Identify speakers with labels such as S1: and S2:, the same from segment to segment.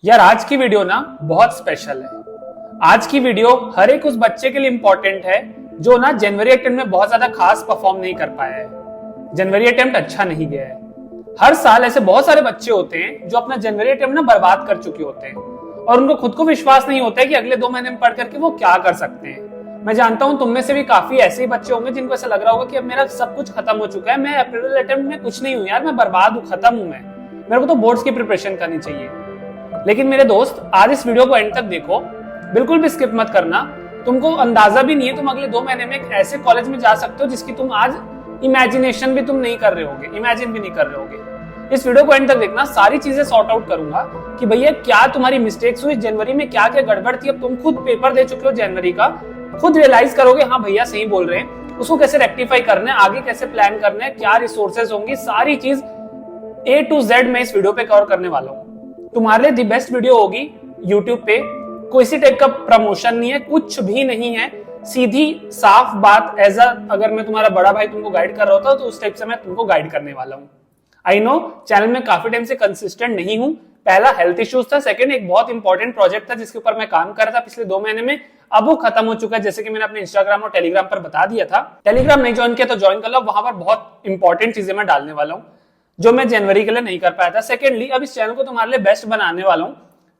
S1: यार आज की वीडियो ना बहुत स्पेशल है। आज की वीडियो हर एक उस बच्चे के लिए इंपॉर्टेंट है जो ना जनवरी अटेम्प्ट में बहुत ज्यादा खास परफॉर्म नहीं कर पाया है। जनवरी अटेम्प्ट अच्छा नहीं गया है। हर साल ऐसे बहुत सारे बच्चे होते हैं जो अपना जनवरी अटेम्प्ट ना बर्बाद कर चुके होते हैं और उनको खुद को विश्वास नहीं होता है कि अगले 2 महीने में पढ़ करके वो क्या कर सकते हैं। मैं जानता हूं तुम में से भी काफी ऐसे ही बच्चे होंगे जिनको ऐसा लग रहा होगा कि अब मेरा सब कुछ खत्म हो चुका है, मैं अप्रैल अटेम्प्ट में कुछ नहीं हूं यार, मैं बर्बाद हूं, खत्म हूं, मैं मेरे को तो बोर्ड्स की प्रिपरेशन करनी चाहिए। लेकिन मेरे दोस्त आज इस वीडियो को एंड तक देखो, बिल्कुल भी स्किप मत करना। तुमको अंदाजा भी नहीं है तुम अगले 2 महीने में एक ऐसे कॉलेज में जा सकते हो जिसकी तुम आज इमेजिनेशन भी तुम नहीं कर रहे होगे, इमेजिन भी नहीं कर रहे होगे। इस वीडियो को एंड तक देखना, सारी चीजें सॉर्ट आउट करूंगा कि भैया क्या तुम्हारी मिस्टेक्स हुई जनवरी में, क्या क्या गड़बड़ थी। अब तुम खुद पेपर दे चुके हो जनवरी का, खुद रियलाइज करोगे हाँ भैया सही बोल रहे हैं, उसको कैसे रेक्टिफाई करना है, आगे कैसे प्लान करना है, क्या रिसोर्सेज होंगी, सारी चीज A to Z मैं इस वीडियो पे कवर करने वाला हूँ। तुम्हारे लिए दी बेस्ट वीडियो होगी यूट्यूब पे। कोई सी टाइप का प्रमोशन नहीं है, कुछ भी नहीं है, सीधी साफ बात। एज अगर मैं तुम्हारा बड़ा भाई तुमको गाइड कर रहा होता तो उस टाइप से मैं तुमको गाइड करने वाला हूँ। आई नो चैनल में काफी टाइम से कंसिस्टेंट नहीं हूँ। पहला हेल्थ इश्यूज था, सेकंड एक बहुत इंपॉर्टेंट प्रोजेक्ट था जिसके ऊपर मैं काम कर रहा था पिछले 2 महीने में, अब वो खत्म हो चुका है। जैसे कि मैंने अपने इंस्टाग्राम और टेलीग्राम पर बता दिया था। टेलीग्राम नहीं ज्वाइन किया तो ज्वाइन कर लो, वहां पर बहुत इंपॉर्टेंट चीजें मैं डालने वाला हूँ जो मैं जनवरी के लिए नहीं कर पाया था। सेकेंडली अब इस चैनल को तुम्हारे लिए बेस्ट बनाने वाला हूं,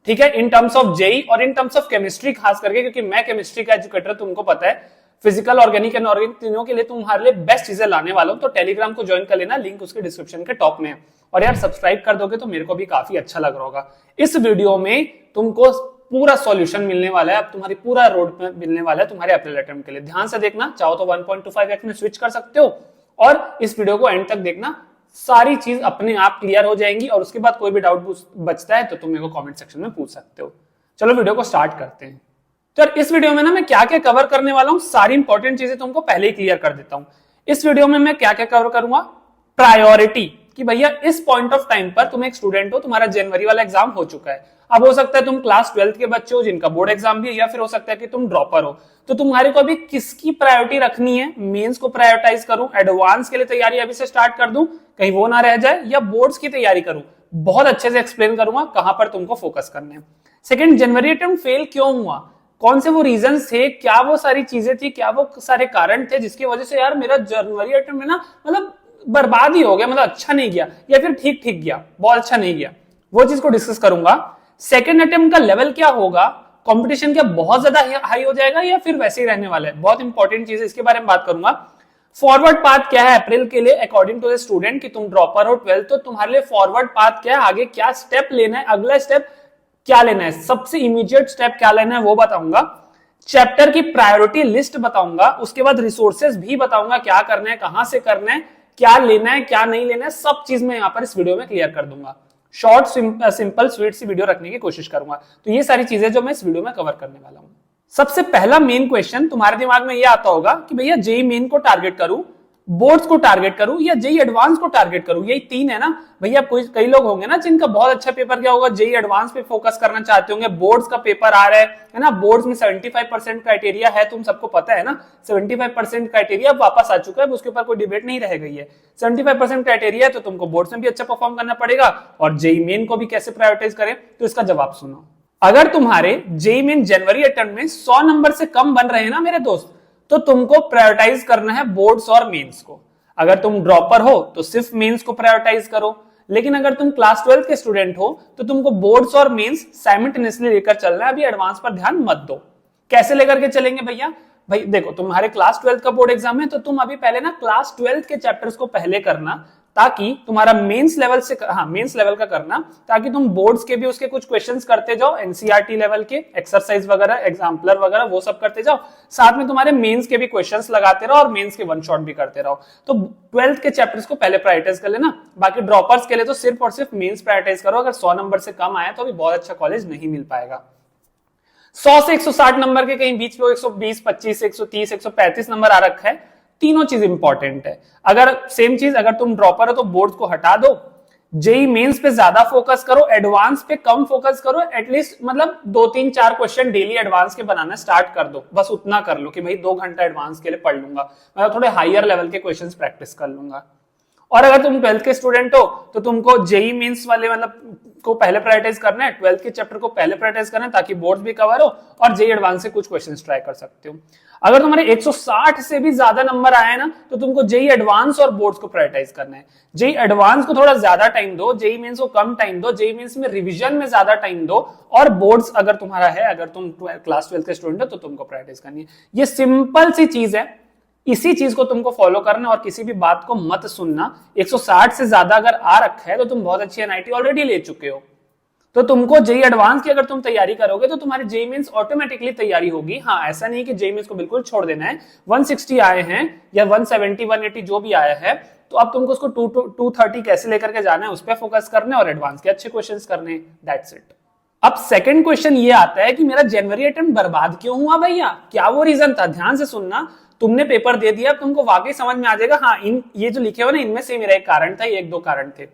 S1: ठीक है, इन टर्म्स ऑफ जेई और इन टर्म्स ऑफ केमिस्ट्री खास करके, क्योंकि मैं केमिस्ट्री का एजुकेटर, तुमको पता है। फिजिकल, ऑर्गेनिक एंड ऑर्गेनिक तीनों के लिए तुम्हारे लिए बेस्ट चीजें लाने वाला हूं। तो टेलीग्राम को ज्वाइन कर लेना, लिंक उसके डिस्क्रिप्शन के टॉप में है। और यार सब्सक्राइब कर दोगे तो मेरे को भी काफी अच्छा लग रहा होगा। इस वीडियो में तुमको पूरा सॉल्यूशन मिलने वाला है, अब तुम्हारी पूरा रोड मैप मिलने वाला है तुम्हारे अप्रैल अटेम्प्ट के लिए। ध्यान से देखना, चाहो तो 1.25x में स्विच कर सकते हो और इस वीडियो को एंड तक देखना, सारी चीज अपने आप क्लियर हो जाएंगी। और उसके बाद कोई भी डाउट बचता है तो तुम मेरे को कमेंट सेक्शन में पूछ सकते हो। चलो वीडियो को स्टार्ट करते हैं। तो यार इस वीडियो में ना मैं क्या क्या कवर करने वाला हूं, सारी इंपॉर्टेंट चीजें तुमको पहले ही क्लियर कर देता हूं। इस वीडियो में मैं क्या क्या कवर करूंगा, प्रायोरिटी, कि भैया इस पॉइंट ऑफ टाइम पर तुम एक स्टूडेंट हो, तुम्हारा जनवरी वाला एग्जाम हो चुका है। अब हो सकता है तुम क्लास 12th के बच्चे हो जिनका बोर्ड एग्जाम भी है, या फिर हो सकता है कि तुम ड्रॉपर हो। तो तुम्हारे को अभी किसकी प्रायोरिटी रखनी है, मेंस को प्रायोरिटाइज करूं, एडवांस के लिए तैयारी अभी से स्टार्ट कर दूं कहीं वो ना रह जाए, या बोर्ड्स की तैयारी करूं, बहुत अच्छे से एक्सप्लेन करूंगा कहां पर तुमको फोकस करने हैं। सेकंड, जनवरी अटेम्प्ट फेल क्यों हुआ, कौन से वो रीजंस थे, क्या वो सारी चीजें थी, क्या वो सारे कारण थे जिसकी वजह से यार मेरा जनवरी अटेम्प्ट में ना मतलब बर्बाद ही हो गया, मतलब अच्छा नहीं गया, या फिर ठीक ठीक गया, बहुत अच्छा नहीं गया, वो चीज को डिस्कस करूंगा। सेकंड अटेम्प्ट का लेवल क्या होगा, कंपटीशन क्या बहुत ज्यादा हाई हो जाएगा या फिर वैसे ही रहने वाला है, बहुत इंपॉर्टेंट चीज है, इसके बारे में बात करूंगा। फॉरवर्ड पाथ क्या है अप्रैल के लिए अकॉर्डिंग टू द स्टूडेंट, कि तुम ड्रॉपर हो 12th, तो तुम्हारे लिए फॉरवर्ड पाथ क्या है, आगे क्या स्टेप लेना है, अगला स्टेप क्या लेना है, सबसे इमीडिएट स्टेप क्या लेना है वो बताऊंगा। चैप्टर की प्रायोरिटी लिस्ट बताऊंगा, उसके बाद रिसोर्सेज भी बताऊंगा, क्या करना है, कहां से करना है, क्या लेना है, क्या नहीं लेना है, सब चीज मैं यहां पर इस वीडियो में क्लियर कर दूंगा। शॉर्ट सिंपल स्वीट सी वीडियो रखने की कोशिश करूंगा। तो ये सारी चीजें जो मैं इस वीडियो में कवर करने वाला हूं। सबसे पहला मेन क्वेश्चन तुम्हारे दिमाग में ये आता होगा कि भैया जेई मेन को टारगेट करूं, बोर्ड्स को टारगेट करूं, या जेई एडवांस को टारगेट करूं, यही 3 है ना भैया। कई लोग होंगे ना जिनका बहुत अच्छा पेपर क्या होगा, जेई एडवांस पे फोकस करना चाहते होंगे, बोर्ड्स का पेपर आ रहा है ना, बोर्ड्स में 75% क्राइटेरिया है, तुम सबको पता है ना, 75% क्राइटेरिया वापस आ चुका है, उसके ऊपर कोई डिबेट नहीं रह गई है। 75% क्राइटेरिया है तो तुमको बोर्ड्स में भी अच्छा परफॉर्म करना पड़ेगा, और जेई मेन को भी कैसे प्रायोरिटाइज करें, तो इसका जवाब सुनो। अगर तुम्हारे जेई मेन जनवरी अटेम्प्ट में 100 नंबर से कम बन रहे हैं ना मेरे दोस्त, तो तुमको प्रायोरिटाइज करना है बोर्ड्स और मेंस को। अगर तुम ड्रॉपर हो तो सिर्फ मेंस को प्रायोरिटाइज करो, लेकिन अगर तुम क्लास 12 के स्टूडेंट हो तो तुमको बोर्ड्स और मेंस साइमल्टेनियसली लेकर चलना है। अभी एडवांस पर ध्यान मत दो। कैसे लेकर के चलेंगे भैया, भाई देखो तुम्हारे क्लास 12 का बोर्ड एग्जाम है, तो तुम अभी पहले ना क्लास 12 के चैप्टर्स को पहले करना, ताकि तुम्हारा मेंस लेवल से, हाँ मेंस लेवल का करना, ताकि तुम बोर्ड्स के भी उसके कुछ क्वेश्चंस करते जाओ, एनसीईआरटी लेवल के एक्सरसाइज वगैरह, एग्जाम्पलर वगैरह वो सब करते जाओ, साथ में तुम्हारे मेंस के भी क्वेश्चंस लगाते रहो और मेंस के वन शॉट भी करते रहो। तो 12th के चैप्टर्स को पहले प्रायोरिटाइज कर लेना। बाकी ड्रॉपर्स के लिए तो सिर्फ और सिर्फ मेंस प्रायोरिटाइज करो। अगर 100 नंबर से कम आया तो अभी बहुत अच्छा कॉलेज नहीं मिल पाएगा। 100 से 160 नंबर के कहीं बीच में 120, 25, 130, 135 नंबर आ रखा है, तीनों चीज इंपॉर्टेंट है। अगर सेम चीज अगर तुम ड्रॉपर हो तो बोर्ड को हटा दो, जेई मेंस पे ज्यादा फोकस करो, एडवांस पे कम फोकस करो। एटलीस्ट मतलब 2-3-4 क्वेश्चन डेली एडवांस के बनाना स्टार्ट कर दो, बस उतना कर लो कि भाई 2 घंटा एडवांस के लिए पढ़ लूंगा, मतलब थोड़े हायर लेवल के क्वेश्चंस प्रैक्टिस कर लूंगा। और अगर तुम 12th के स्टूडेंट हो तो तुमको जेई मींस वाले मतलब को पहले प्रायोरिटाइज करना है, 12th के चैप्टर को पहले प्रायोरिटाइज करना है ताकि बोर्ड भी कवर हो और जेई एडवांस से कुछ क्वेश्चंस ट्राई कर सकते हो। अगर तुम्हारे 160 से भी ज्यादा नंबर आए ना तो तुमको जेई एडवांस और बोर्ड्स को प्रायोरिटाइज करना है। जेई एडवांस को थोड़ा ज्यादा टाइम दो, जेई मींस को कम टाइम दो, जेई मींस में रिवीजन में ज्यादा टाइम दो, और बोर्ड्स अगर तुम्हारा है, अगर तुम क्लास 12th के स्टूडेंट हो तो तुमको प्रायोरिटाइज करनी है। ये सिंपल सी चीज है, इसी चीज को तुमको फॉलो करना और किसी भी बात को मत सुनना। 160 से ज्यादा अगर आ रखा है तो तुम बहुत अच्छी एनआईटी ऑलरेडी ले चुके हो, तो तुमको जेई एडवांस की अगर तुम तैयारी करोगे तो तुम्हारी जेई मींस ऑटोमेटिकली तैयारी होगी। हाँ, ऐसा नहीं कि जेई मींस को बिल्कुल छोड़ देना है। 160 आए हैं या 170 180 जो भी आया है तो अब तुमको उसको 230 कैसे लेकर के जाना है उस पर फोकस करना है और एडवांस के अच्छे क्वेश्चंस करने हैं। That's it. अब सेकंड क्वेश्चन ये आता है कि मेरा जनवरी अटेम्प्ट बर्बाद क्यों हुआ भैया, क्या वो रीजन था? ध्यान से सुनना, तुमने पेपर दे दिया, तुमको वाकई समझ में आ जाएगा हाँ ये जो लिखे हो ना इनमें से मेरा एक कारण था, ये 1-2 कारण थे।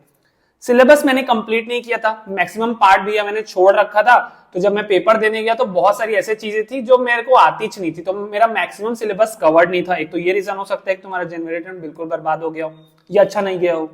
S1: सिलेबस मैंने कंप्लीट नहीं किया था, मैक्सिमम पार्ट भी मैंने छोड़ रखा था, तो जब मैं पेपर देने गया तो बहुत सारी ऐसी चीजें थी जो मेरे को आती नहीं थी, तो मेरा मैक्सिमम सिलेबस कवर्ड नहीं था। एक तो ये रीजन हो सकता है कि तुम्हारा जनवरी अटेम्प्ट बिल्कुल बर्बाद हो गया हो या अच्छा नहीं गया हो।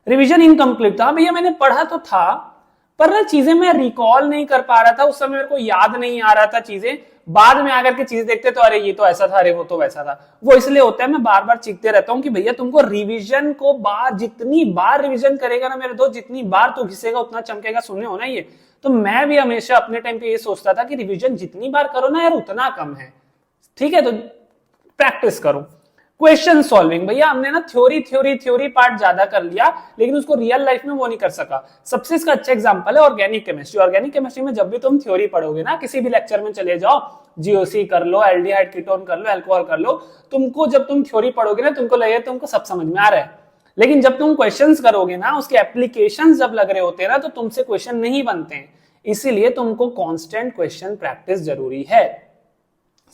S1: रिवीजन इनकम्प्लीट था भैया, मैंने पढ़ा तो था पर ना चीजें मैं रिकॉल नहीं कर पा रहा था, उस समय मेरे को याद नहीं आ रहा था चीजें। बाद में आकर के चीज देखते तो अरे ये तो ऐसा था, अरे वो तो वैसा था। वो इसलिए होता है, मैं बार बार चीखते रहता हूँ कि भैया तुमको रिवीजन को जितनी बार रिवीजन करेगा ना मेरे दोस्त, जितनी बार तू घिसेगा उतना चमकेगा। सुने हो ना ये? तो मैं भी हमेशा अपने टाइम पे ये सोचता था कि रिवीजन जितनी बार करो ना यार उतना कम है, ठीक है? तो प्रैक्टिस करो। क्वेश्चन सॉल्विंग भैया हमने ना थ्योरी पार्ट ज्यादा कर लिया लेकिन उसको रियल लाइफ में वो नहीं कर सका। सबसे इसका अच्छा एग्जांपल है ऑर्गेनिक केमिस्ट्री। ऑर्गेनिक केमिस्ट्री में जब भी तुम थ्योरी पढ़ोगे ना, किसी भी लेक्चर में चले जाओ, जीओसी कर लो, एल्डिहाइड कीटोन कर लो, अल्कोहल कर लो, तुमको जब तुम थ्योरी पढ़ोगे ना तुमको लगेगा तुमको सब समझ में आ रहा है, लेकिन जब तुम क्वेश्चंस करोगे ना, उसके एप्लीकेशंस जब लग रहे होते हैं ना तो तुमसे क्वेश्चन नहीं बनते हैं। इसीलिए तुमको कांस्टेंट क्वेश्चन प्रैक्टिस जरूरी है।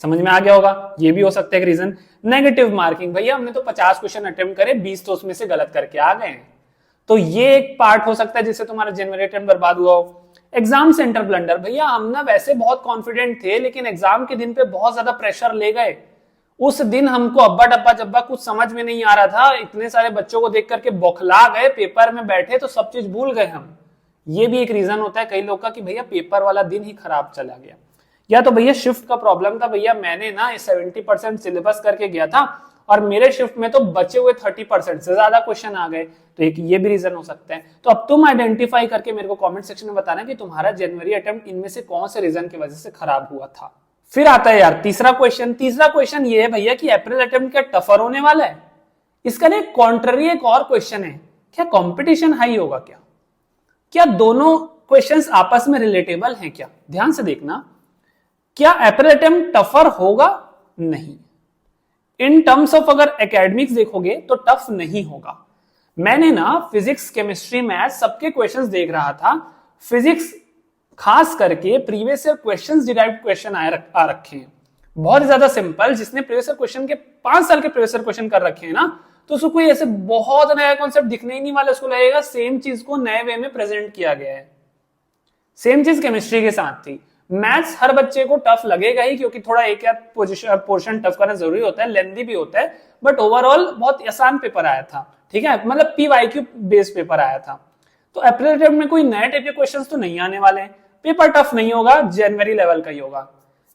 S1: समझ में आ गया होगा? ये भी हो सकता है एक रीजन। नेगेटिव मार्किंग भैया हमने तो 50 क्वेश्चन अटेम्प्ट करे, 20 तो उसमें से गलत करके आ गए, तो ये एक पार्ट हो सकता है जिससे तुम्हारा जनवरी अटेम्प्ट बर्बाद हुआ हो। एग्जाम सेंटर ब्लंडर भैया हम ना वैसे बहुत कॉन्फिडेंट थे लेकिन एग्जाम के दिन पे बहुत ज्यादा प्रेशर ले गए। उस दिन हमको अब्बा डब्बा जब्बा कुछ समझ में नहीं आ रहा था, इतने सारे बच्चों को देख करके बौखला गए, पेपर में बैठे तो सब चीज भूल गए हम। ये भी एक रीजन होता है कई लोग का कि भैया पेपर वाला दिन ही खराब चला गया। या तो भैया शिफ्ट का प्रॉब्लम था, भैया मैंने ना 70% सिलेबस करके गया था और मेरे शिफ्ट में तो बचे हुए 30% से ज्यादा क्वेश्चन आ गए, तो एक ये भी रीजन हो सकता है। तो अब तुम आइडेंटिफाई करके मेरे को कमेंट सेक्शन में बताना कि तुम्हारा जनवरी अटेम्प्ट इनमें से कौन से रीजन की वजह से खराब हुआ था। फिर आता है यार तीसरा क्वेश्चन ये है भैया कि अप्रैल अटेम्प्ट क्या टफर होने वाला है? इसका ना कॉन्ट्ररी एक और क्वेश्चन है, क्या कॉम्पिटिशन हाई होगा? क्या दोनों क्वेश्चंस आपस में रिलेटेबल हैं? क्या ध्यान से देखना, क्या अप्रैल अटेम्प्ट टफर होगा? नहीं। इन टर्म्स ऑफ अगर एकेडमिक्स देखोगे तो टफ नहीं होगा। मैंने ना फिजिक्स, केमिस्ट्री, मैथ सबके क्वेश्चंस देख रहा था। फिजिक्स खास करके previous year questions, derived question आ रखे हैं बहुत ज्यादा सिंपल। जिसने प्रीवियस ईयर क्वेश्चन के 5 साल के प्रीवियस ईयर क्वेश्चन कर रखे हैं ना, तो उसको कोई ऐसे बहुत नया कॉन्सेप्ट दिखने ही नहीं वाला। उसको लगेगा सेम चीज को नए वे में प्रेजेंट किया गया है। सेम चीज केमिस्ट्री के साथ थी। मैथ्स हर बच्चे को टफ लगेगा ही, क्योंकि थोड़ा एक या पोर्शन टफ करना जरूरी होता है, लेंथी भी होता है, बट ओवरऑल बहुत आसान पेपर आया था, ठीक है? मतलब पीवाईक्यू बेस्ड पेपर आया था। तो अप्रैल अटेम्प्ट में कोई नए टाइप के क्वेश्चंस तो नहीं आने वाले हैं। पेपर टफ नहीं होगा, जनवरी लेवल का ही होगा।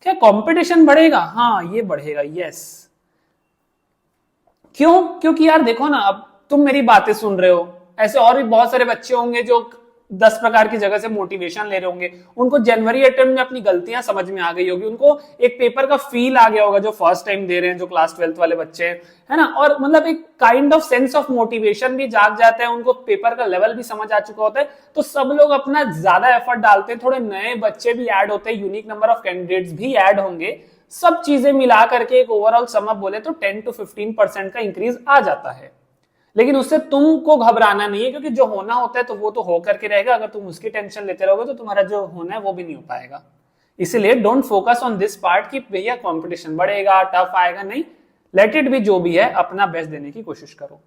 S1: क्या कंपटीशन बढ़ेगा? हाँ ये बढ़ेगा, यस। क्यों? क्योंकि यार देखो ना, अब तुम मेरी बातें सुन रहे हो, ऐसे और भी बहुत सारे बच्चे होंगे जो 10 प्रकार की जगह से मोटिवेशन ले रहे होंगे। उनको जनवरी अटेम्प्ट में अपनी गलतियां समझ में आ गई होगी, उनको एक पेपर का फील आ गया होगा, जो फर्स्ट टाइम दे रहे हैं, जो क्लास 12th वाले बच्चे हैं, है ना? और मतलब एक kind of sense of motivation भी जाग जाता है, उनको पेपर का लेवल भी समझ आ चुका होता है, तो सब लोग अपना ज्यादा एफर्ट डालते हैं। थोड़े नए बच्चे भी ऐड होते हैं, यूनिक नंबर ऑफ कैंडिडेट्स भी ऐड होंगे। सब चीजें मिला करके एक ओवरऑल सम अप बोले तो 10 to 15% का इंक्रीज आ जाता है। लेकिन उससे तुमको घबराना नहीं है, क्योंकि जो होना होता है तो वो तो हो करके रहेगा। अगर तुम उसकी टेंशन लेते रहोगे तो तुम्हारा जो होना है वो भी नहीं हो पाएगा। इसीलिए don't focus on this part कि भैया कंपटीशन बढ़ेगा, टफ आएगा, नहीं। लेट इट बी, जो भी है अपना बेस्ट देने की कोशिश करो।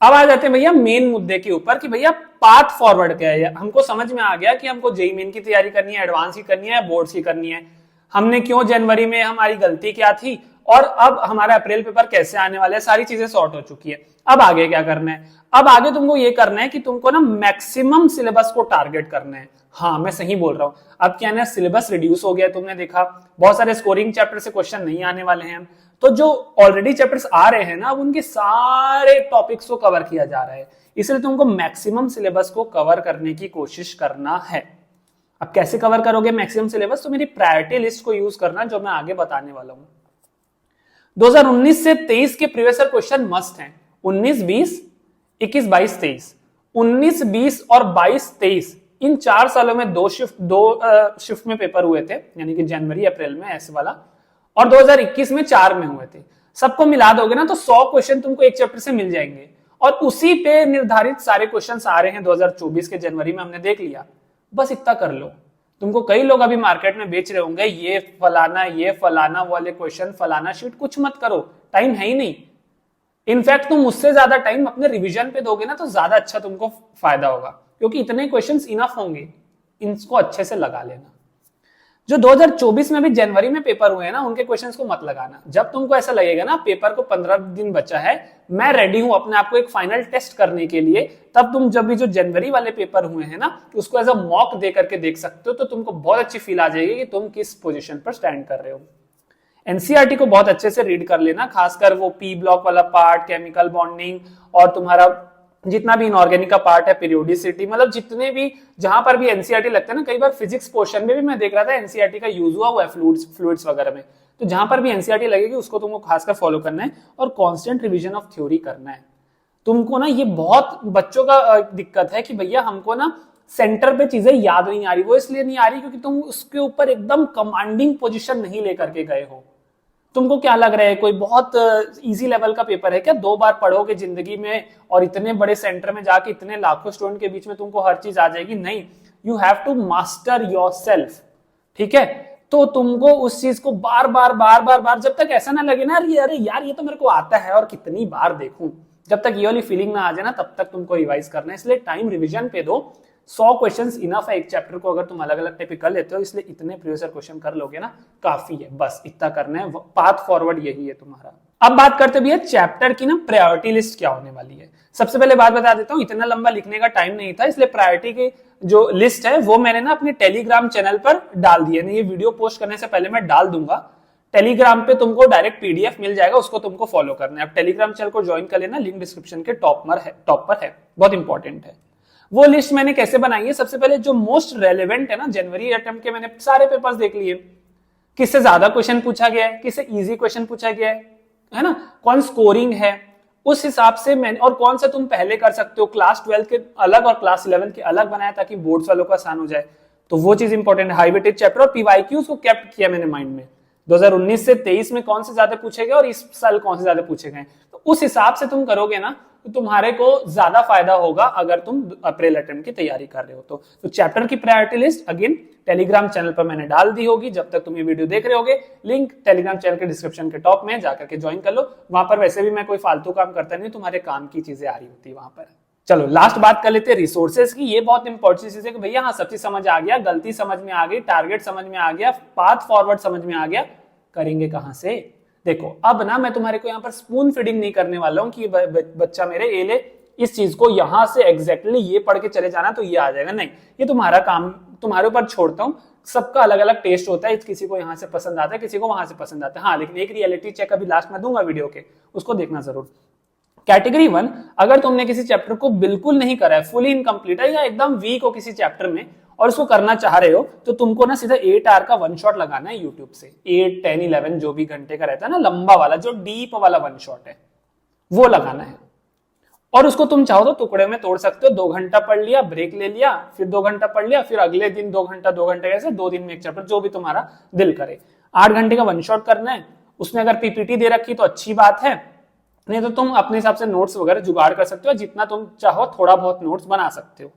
S1: अब आ जाते हैं भैया मेन मुद्दे के ऊपर कि भैया पाथ फॉरवर्ड क्या है। हमको समझ में आ गया कि हमको जेईई मेन की तैयारी करनी है, एडवांस की करनी है, बोर्ड्स की करनी है। हमने क्यों जनवरी में, हमारी गलती क्या थी और अब हमारा अप्रैल पेपर कैसे आने वाला है, सारी चीजें सॉर्ट हो चुकी है। अब आगे क्या करना है, अब आगे तुमको ये करना है कि तुमको ना मैक्सिमम सिलेबस को टारगेट करना है। हाँ मैं सही बोल रहा हूं, अब क्या ना सिलेबस रिड्यूस हो गया, तुमने देखा बहुत सारे स्कोरिंग चैप्टर से क्वेश्चन नहीं आने वाले हैं, तो जो ऑलरेडी चैप्टर्स आ रहे हैं ना अब उनके सारे टॉपिक्स को कवर किया जा रहा है, इसलिए तुमको मैक्सिमम सिलेबस को कवर करने की कोशिश करना है। अब कैसे कवर करोगे मैक्सिमम सिलेबस, तो मेरी प्रायोरिटी लिस्ट को यूज करना जो मैं आगे बताने वाला हूं। 2019 से 23 के प्रीवियस ईयर क्वेश्चन मस्ट हैं, 19 20 21 22 23, 19 20 और 22 23 इन 4 सालों में दो शिफ्ट में पेपर हुए थे, यानी कि जनवरी अप्रैल में ऐसे वाला, और 2021 में 4 में हुए थे। सबको मिला दोगे ना तो 100 क्वेश्चन तुमको एक चैप्टर से मिल जाएंगे, और उसी पे निर्धारित सारे क्वेश्चंस आ रहे हैं 2024 के जनवरी में, हमने देख लिया। बस इतना कर लो। तुमको कई लोग अभी मार्केट में बेच रहे होंगे ये फलाना वाले क्वेश्चन, फलाना शीट, कुछ मत करो, टाइम है ही नहीं। इनफैक्ट तुम उससे ज्यादा टाइम अपने रिवीजन पे दोगे ना तो ज्यादा अच्छा तुमको फायदा होगा, क्योंकि इतने क्वेश्चंस इनफ होंगे, इनको अच्छे से लगा लेना। जो 2024 में भी जनवरी में पेपर हुए हैं ना उनके क्वेश्चंस को मत लगाना। जब तुमको ऐसा लगेगा ना पेपर को 15 दिन बचा है, मैं रेडी हूं अपने आप को एक फाइनल टेस्ट करने के लिए, तब तुम जब भी जो जनवरी वाले पेपर हुए हैं ना उसको एज अ मॉक दे करके देख सकते हो, तो तुमको बहुत अच्छी फील आ जाएगी कि तुम किस पोजीशन पर स्टैंड कर रहे हो। एनसीईआरटी को बहुत अच्छे से रीड कर लेना, खासकर वो पी ब्लॉक वाला पार्ट, केमिकल बॉन्डिंग, और तुम्हारा जितना भी इनऑर्गेनिक का पार्ट है, पीरियोडिसिटी, मतलब जितने भी जहां पर भी एनसीईआरटी लगता है ना, कई बार फिजिक्स पोर्शन में भी मैं देख रहा था एनसीईआरटी का यूज हुआ है फ्लूइड्स वगैरह में, तो जहां पर भी एनसीईआरटी लगेगी उसको तुमको खासकर फॉलो करना है, और कांस्टेंट रिवीजन ऑफ थ्योरी करना है। तुमको ना ये बहुत बच्चों का दिक्कत है कि भैया हमको ना सेंटर पे चीजें याद नहीं आ रही। वो इसलिए नहीं आ रही क्योंकि तुम उसके ऊपर एकदम कमांडिंग पोजीशन नहीं लेकर के गए हो। तुमको क्या लग रहा है कोई बहुत इजी लेवल का पेपर है क्या, 2 बार पढ़ोगे जिंदगी में और इतने बड़े सेंटर में जाके इतने लाखों स्टूडेंट के बीच में तुमको हर चीज आ जाएगी? नहीं, you have to master yourself, ठीक है। तो तुमको उस चीज को बार बार जब तक ऐसा ना लगे ना अरे यार ये तो मेरे को आता है और कितनी बार देखूं, जब तक ये वाली फीलिंग ना आ जाए ना तब तक तुमको रिवाइज करना है। इसलिए टाइम रिवीजन पे दो, 100 क्वेश्चंस इनफ है एक चैप्टर को, अगर तुम अलग अलग टाइप कर लेते हो, इसलिए इतने प्रीवियस ईयर क्वेश्चन कर लोगे ना काफी है, बस इतना करना है, पाथ फॉरवर्ड यही है तुम्हारा। अब बात करते भी है चैप्टर की ना प्रायोरिटी लिस्ट क्या होने वाली है। सबसे पहले बात बता देता हूं, इतना लंबा लिखने का टाइम नहीं था, इसलिए प्रायोरिटी की जो लिस्ट है वो मैंने ना अपने टेलीग्राम चैनल पर डाल दी है। ये वीडियो पोस्ट करने से पहले मैं डाल दूंगा टेलीग्राम पे, तुमको डायरेक्ट पीडीएफ मिल जाएगा, उसको तुमको फॉलो करना है। अब टेलीग्राम चैनल को ज्वाइन कर लेना, लिंक डिस्क्रिप्शन के टॉप पर है, बहुत इंपॉर्टेंट है। वो लिस्ट मैंने कैसे बनाई है, सबसे पहले जो मोस्ट रेलेवेंट है ना जनवरी अटेम्प्ट के, मैंने सारे पेपर्स देख लिए, किससे ज्यादा क्वेश्चन पूछा गया है, किससे इजी क्वेश्चन पूछा गया है ना, कौन स्कोरिंग है, उस हिसाब से मैंने, और कौन सा तुम पहले कर सकते हो, क्लास 12 के अलग और क्लास 11 के अलग बनाया ताकि बोर्ड्स वालों को आसान हो जाए, तो वो चीज इंपॉर्टेंट है। हाई वेटेज चैप्टर और पीवाईक्यूज को कैप्ट किया मैंने माइंड में, 2019 से 23 में कौन से ज्यादा पूछे गए और इस साल कौन से ज्यादा पूछे गए, तो उस हिसाब से तुम करोगे ना तो तुम्हारे को ज्यादा फायदा होगा अगर तुम अप्रैल अटेम्प्ट की तैयारी कर रहे हो तो चैप्टर की priority list again Telegram channel पर मैंने डाल दी होगी, जब तक तुम ये वीडियो देख रहे होगे लिंक टेलीग्राम चैनल के डिस्क्रिप्शन के टॉप में जाकर के ज्वाइन कर लो। वहां पर वैसे भी मैं कोई फालतू काम करता नहीं, तुम्हारे काम की चीजें आ रही होती है वहां पर। चलो लास्ट बात कर लेते हैं रिसोर्सेज की। ये बहुत इंपॉर्टेंट चीज है कि भैया हाँ सब चीज समझ आ गया, गलती समझ में आ गई, टारगेट समझ में आ गया, पाथ फॉरवर्ड समझ में आ गया, करेंगे कहां से? देखो अब ना मैं तुम्हारे को यहाँ पर स्पून फीडिंग नहीं करने वाला हूँ कि बच्चा मेरे ए ले इस चीज को यहां से एग्जैक्टली ये पढ़ के चले जाना तो ये आ जाएगा, नहीं, ये तुम्हारा काम तुम्हारे ऊपर छोड़ता हूं। सबका अलग अलग टेस्ट होता है, किसी को यहाँ से पसंद आता है, किसी को वहां से पसंद आता है। हाँ लेकिन एक रियलिटी चेक अभी लास्ट में दूंगा वीडियो के, उसको देखना जरूर। कैटेगरी 1, अगर तुमने किसी चैप्टर को बिल्कुल नहीं करा है, फुली इनकम्प्लीट है या एकदम वीक हो किसी चैप्टर में और उसको करना चाह रहे हो, तो तुमको ना सीधा 8 आवर का वन शॉट लगाना है यूट्यूब से, 8, 10, 11 जो भी घंटे का रहता है ना, लंबा वाला जो डीप वाला वन शॉट है वो लगाना है। और उसको तुम चाहो तो टुकड़े में तोड़ सकते हो, 2 घंटा पढ़ लिया, ब्रेक ले लिया, फिर 2 घंटा पढ़ लिया, फिर अगले दिन 2 घंटा ऐसे 2 दिन में एक चैप्टर, जो भी तुम्हारा दिल करे। 8 घंटे का वन शॉट करना है। उसमें अगर पीपीटी दे रखी तो अच्छी बात है, नहीं तो तुम अपने हिसाब से नोट्स वगैरह जुगाड़ कर सकते हो, जितना तुम चाहो थोड़ा बहुत नोट्स बना सकते हो।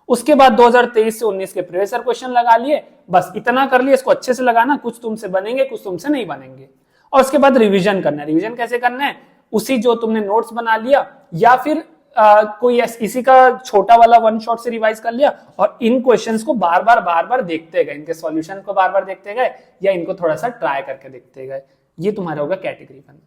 S1: उसके बाद 2023 से 19 के प्रीवियस ईयर क्वेश्चन लगा लिए, बस इतना कर लिए। इसको अच्छे से लगाना, कुछ तुमसे बनेंगे कुछ तुमसे नहीं बनेंगे। और उसके बाद रिवीजन करना है। रिवीजन कैसे करना है? उसी जो तुमने नोट्स बना लिया या फिर कोई इसी का छोटा वाला वन शॉट से रिवाइज कर लिया, और इन क्वेश्चंस को बार बार देखते गए, इनके सॉल्यूशन को बार बार देखते गए या इनको थोड़ा सा ट्राई करके देखते गए। ये तुम्हारा होगा कैटेगरी 1।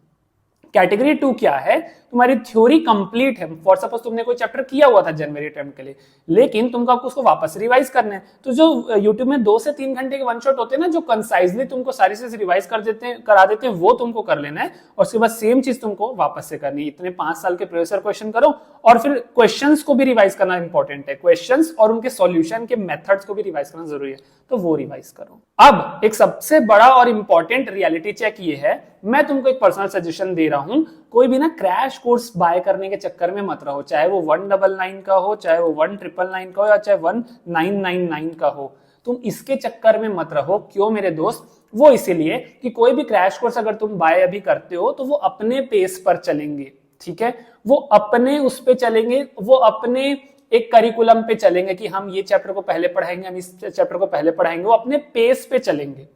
S1: कैटेगरी 2 क्या है, तुम्हारी थ्योरी कंप्लीट है। फॉर सपोज तुमने कोई चैप्टर किया हुआ था जनवरी अटेम्प्ट के लिए, लेकिन तुमको आपको उसको वापस रिवाइज करना है। तो जो यूट्यूब में 2 से 3 घंटे के वन शॉट होते हैं ना, जो कंसाइजली तुमको सारी चीज रिवाइज करा देते हैं, वो तुमको कर लेना है। और उसके बाद सेम चीज तुमको वापस से करनी है। इतने 5 साल के प्रीवियस क्वेश्चन करो, और फिर क्वेश्चंस को भी रिवाइज करना इंपॉर्टेंट है। क्वेश्चंस और उनके सॉल्यूशन के मेथड्स को भी रिवाइज करना जरूरी है, तो वो रिवाइज करो। अब एक सबसे बड़ा और इंपॉर्टेंट रियलिटी चेक ये है, मैं तुमको एक पर्सनल सजेशन दे रहा हूं, कोई भी ना क्रैश कोर्स बाय करने के चक्कर में मत रहो। चाहे वो 199 का हो, चाहे वो 1999 का हो, या चाहे 1999 का हो, तुम इसके चक्कर में मत रहो। क्यों मेरे दोस्त? वो इसीलिए कि कोई भी क्रैश कोर्स अगर तुम बाय अभी करते हो तो वो अपने पेस पर चलेंगे, ठीक है? वो अपने उस पे चलेंगे, वो अपने एक करिकुलम पे चलेंगे कि हम ये चैप्टर को पहले पढ़ाएंगे, हम इस चैप्टर को पहले पढ़ाएंगे। वो अपने पेस पे चलेंगे।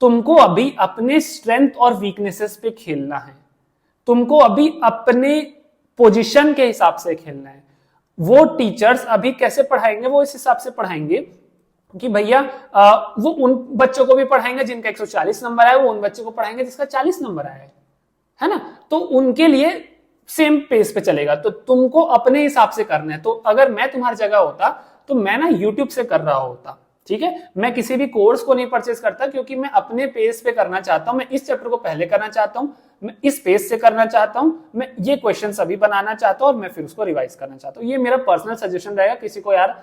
S1: तुमको अभी अपने स्ट्रेंथ और वीकनेसेस पे खेलना है। तुमको अभी अपने पोजीशन के हिसाब से खेलना है। वो टीचर्स अभी कैसे पढ़ाएंगे, वो इस हिसाब से पढ़ाएंगे कि भैया वो उन बच्चों को भी पढ़ाएंगे जिनका 140 नंबर आया, वो उन बच्चों को पढ़ाएंगे जिसका 40 नंबर आया है ना? तो उनके लिए सेम पेस पे चलेगा। तो तुमको अपने हिसाब से करना है। तो अगर मैं तुम्हारी जगह होता तो मैं ना यूट्यूब से कर रहा होता, ठीक है? मैं किसी भी कोर्स को नहीं परचेज करता, क्योंकि मैं अपने पेस पे करना चाहता हूं। मैं इस चैप्टर को पहले करना चाहता हूं, मैं इस पेस से करना चाहता हूं, मैं ये क्वेश्चन अभी बनाना चाहता हूं और मैं फिर उसको रिवाइज करना चाहता हूं। ये मेरा पर्सनल सजेशन रहेगा, किसी को यार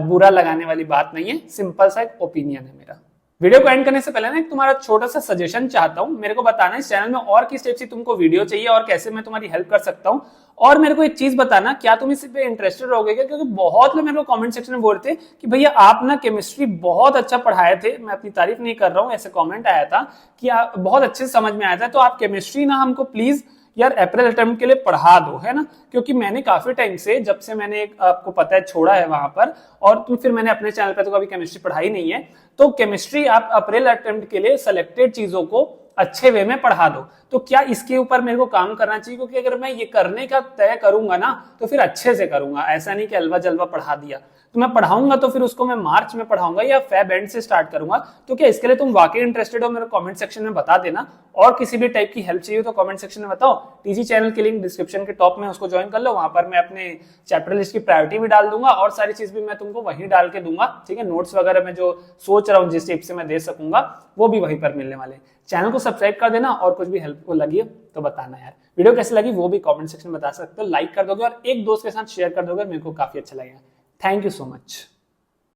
S1: बुरा लगाने वाली बात नहीं है, सिंपल सा एक ओपिनियन है मेरा। वीडियो को एंड करने से पहले ना एक तुम्हारा छोटा सा सजेशन चाहता हूं। मेरे को बताना इस चैनल में और किस टाइप से तुमको वीडियो चाहिए और कैसे मैं तुम्हारी हेल्प कर सकता हूं। और मेरे को एक चीज बताना, क्या तुम इस पे इंटरेस्टेड रहोगे क्या? क्योंकि बहुत लोग मेरे को कमेंट सेक्शन में बोल रहे थे कि भैया आप ना केमिस्ट्री बहुत अच्छा पढ़ाए थे। मैं अपनी तारीफ नहीं कर रहा हूं, ऐसे कमेंट आया था कि आप बहुत अच्छे से समझ में आया था, तो आप केमिस्ट्री ना हमको प्लीज यार अप्रैल अटेम्प्ट के लिए पढ़ा दो, है ना? क्योंकि मैंने काफी टाइम से, जब से मैंने आपको पता है छोड़ा है वहां पर, और फिर मैंने अपने चैनल पे तो कभी केमिस्ट्री पढ़ाई नहीं है। तो केमिस्ट्री आप अप्रैल अटेम्प्ट के लिए सिलेक्टेड चीजों को अच्छे वे में पढ़ा दो। तो क्या इसके ऊपर मेरे को काम करना चाहिए? क्योंकि अगर मैं ये करने का तय करूंगा ना, तो फिर अच्छे से करूंगा। ऐसा नहीं कि अलवा जलवा पढ़ा दिया। तो मैं पढ़ाऊंगा तो फिर उसको मैं मार्च में पढ़ाऊंगा या फेब एंड से स्टार्ट करूंगा। तो क्या इसके लिए तुम वाकई इंटरेस्टेड हो? मेरे कमेंट सेक्शन में बता देना। और किसी भी टाइप की हेल्प चाहिए तो कमेंट सेक्शन में बताओ। टीजी चैनल की लिंक डिस्क्रिप्शन के टॉप में, उसको ज्वाइन कर लो। वहां पर मैं अपने चैप्टर लिस्ट की प्रायोरिटी भी डाल दूंगा और सारी चीज भी मैं तुमको वहीं डाल के दूंगा, ठीक है? नोट्स वगैरह मैं जो सोच रहा हूँ जिस टाइप से मैं दे सकूंगा वो भी वहीं पर मिलने वाले। चैनल को सब्सक्राइब कर देना, और कुछ भी हेल्पफुल लगी तो बताना यार। वीडियो कैसी लगी वो भी कमेंट सेक्शन में बता सकते हो। लाइक कर दोगे और एक दोस्त के साथ शेयर कर दोगे, मेरे को काफी अच्छा लगेगा। Thank you so much.